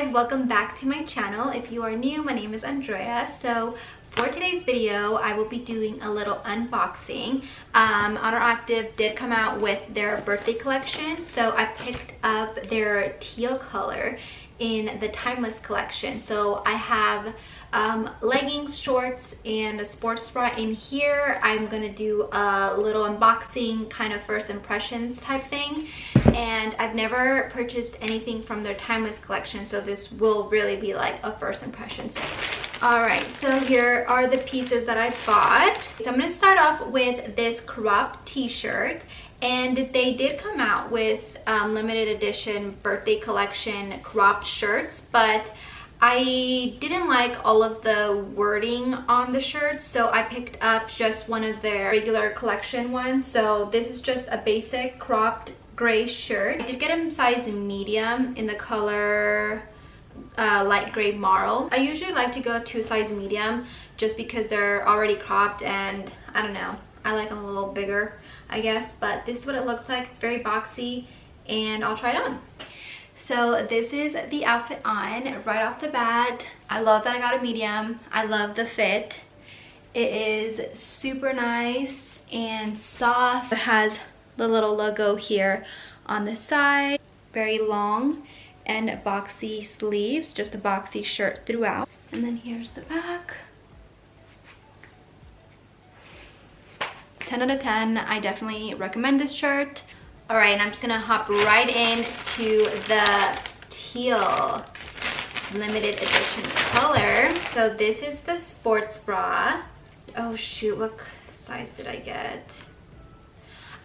guys, welcome back to my channel. If you are new, my name is Andrea. So for today's video, I will be doing a little unboxing. Oner Active did come out with their birthday collection, so I picked up their teal color in the timeless collection. So I have leggings, shorts, and a sports bra in here. I'm gonna do a little unboxing, kind of first impressions type thing, and I've never purchased anything from their timeless collection, so this will really be like a first impressions. All right, so here are the pieces that I bought. So I'm gonna start off with this cropped t-shirt, and they did come out with limited edition birthday collection cropped shirts, but I didn't like all of the wording on the shirt, so I picked up just one of their regular collection ones. So this is just a basic cropped gray shirt. I did get a size medium in the color light gray marl. I usually like to go to size medium just because they're already cropped, and I don't know, I like them a little bigger, I guess. But this is what it looks like. It's very boxy, and I'll try it on. So this is the outfit on right off the bat. I love that I got a medium. I love the fit. It is super nice and soft. It has the little logo here on the side. Very long and boxy sleeves, just a boxy shirt throughout. And then here's the back. 10 out of 10. I definitely recommend this shirt. All right, and I'm just gonna hop right into the teal limited edition color. So this is the sports bra. Oh shoot, what size did I get?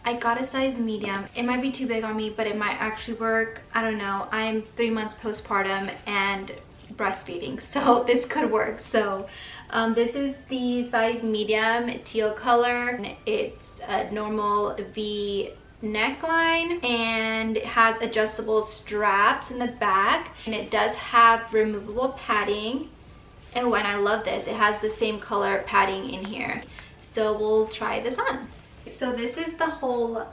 I got a size medium. It might be too big on me, but it might actually work. I don't know. I'm 3 months postpartum and breastfeeding, so this could work. So this is the size medium teal color. It's a normal V neckline, and it has adjustable straps in the back, and it does have removable padding. And when I love this, it has the same color padding in here. So we'll try this on. So this is the whole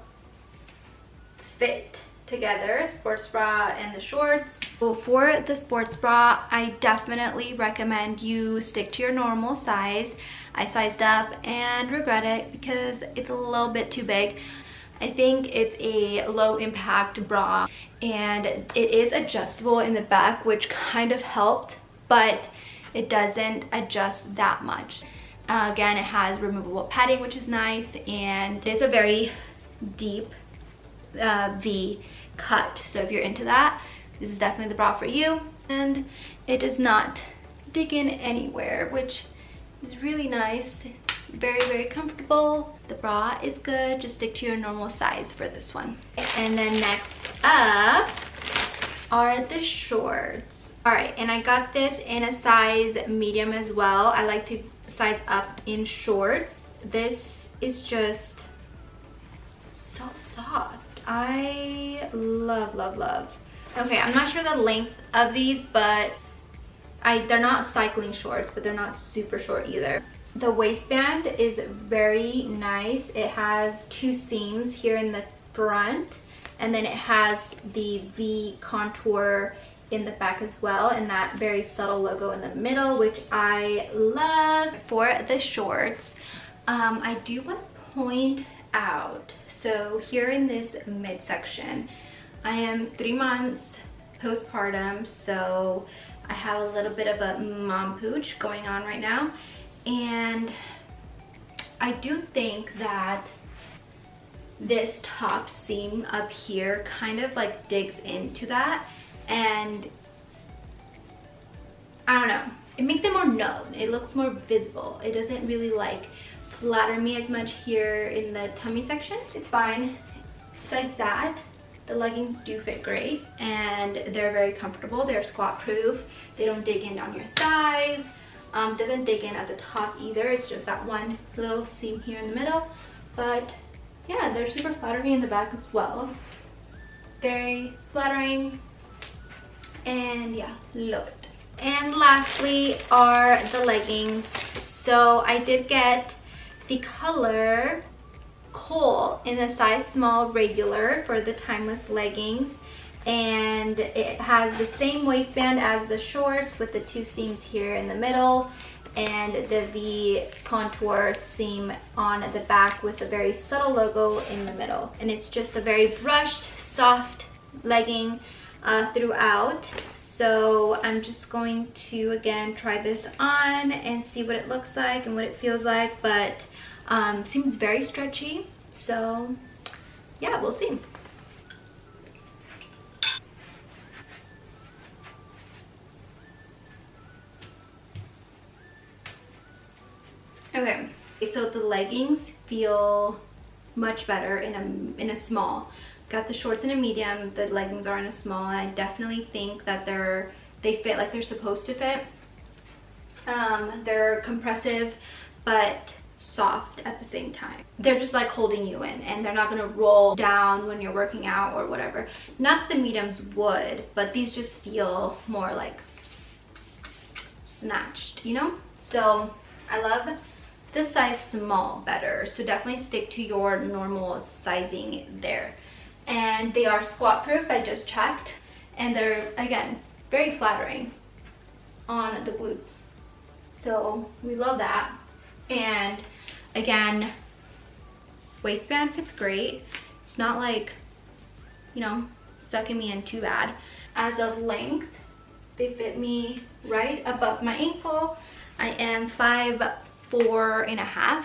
fit together, sports bra and the shorts. Well, for the sports bra, I definitely recommend you stick to your normal size. I sized up and regret it because it's a little bit too big. I think it's a low impact bra, and it is adjustable in the back, which kind of helped, but it doesn't adjust that much. Again, it has removable padding, which is nice, and it's a very deep V cut. So if you're into that, this is definitely the bra for you. And it does not dig in anywhere, which is really nice. It's very, very comfortable. The bra is good. Just stick to your normal size for this one. And then next up are the shorts. All right, and I got this in a size medium as well. I like to size up in shorts. This is just so soft. I love, love, love. Okay, I'm not sure the length of these, but they're not cycling shorts, but they're not super short either. The waistband is very nice. It has 2 seams here in the front, and then it has the V contour in the back as well, and that very subtle logo in the middle, which I love. For the shorts, I do want to point out, so here in this midsection, I am 3 months postpartum, so I have a little bit of a mom pooch going on right now, and I do think that this top seam up here kind of like digs into that, and I don't know, it makes it more known. It looks more visible. It doesn't really like flatter me as much here in the tummy section. It's fine. Besides that, the leggings do fit great, and they're very comfortable. They're squat proof. They don't dig in on your thighs. Doesn't dig in at the top either. It's just that one little seam here in the middle. But yeah, they're super flattering in the back as well. Very flattering. And yeah, love it. And lastly are the leggings. So I did get the color coal in a size small regular for the timeless leggings. and it has the same waistband as the shorts with the 2 seams here in the middle and the V contour seam on the back with a very subtle logo in the middle. And it's just a very brushed, soft legging throughout. So I'm just going to again try this on and see what it looks like and what it feels like, but seems very stretchy, so yeah, we'll see. Okay, so the leggings feel much better in a small. Got the shorts in a medium, the leggings are in a small, and I definitely think that they fit like they're supposed to fit. They're compressive but soft at the same time. They're just like holding you in, and they're not gonna roll down when you're working out or whatever. Not the mediums would, but these just feel more like snatched, you know? So I love the size small better, so definitely stick to your normal sizing there. And they are squat proof, I just checked, and they're again very flattering on the glutes, so we love that. And again, waistband fits great. It's not like, you know, sucking me in too bad. As of length, they fit me right above my ankle. I am 5'4.5",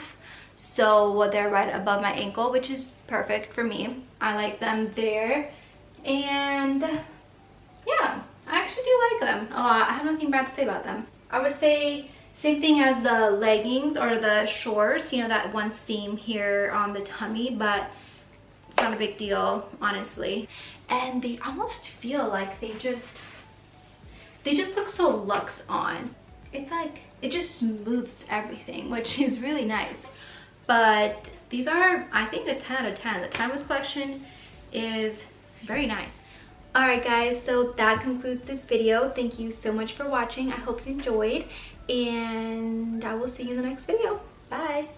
so they're right above my ankle, which is perfect for me. I like them there, and yeah, I actually do like them a lot. I have nothing bad to say about them. I would say same thing as the leggings or the shorts, you know, that one seam here on the tummy, but it's not a big deal, honestly. And they almost feel like they just look so luxe on. It's like it just smooths everything, which is really nice. But these are, I think, a 10 out of 10. The Timeless collection is very nice. Alright guys, so that concludes this video. Thank you so much for watching. I hope you enjoyed, and I will see you in the next video. Bye!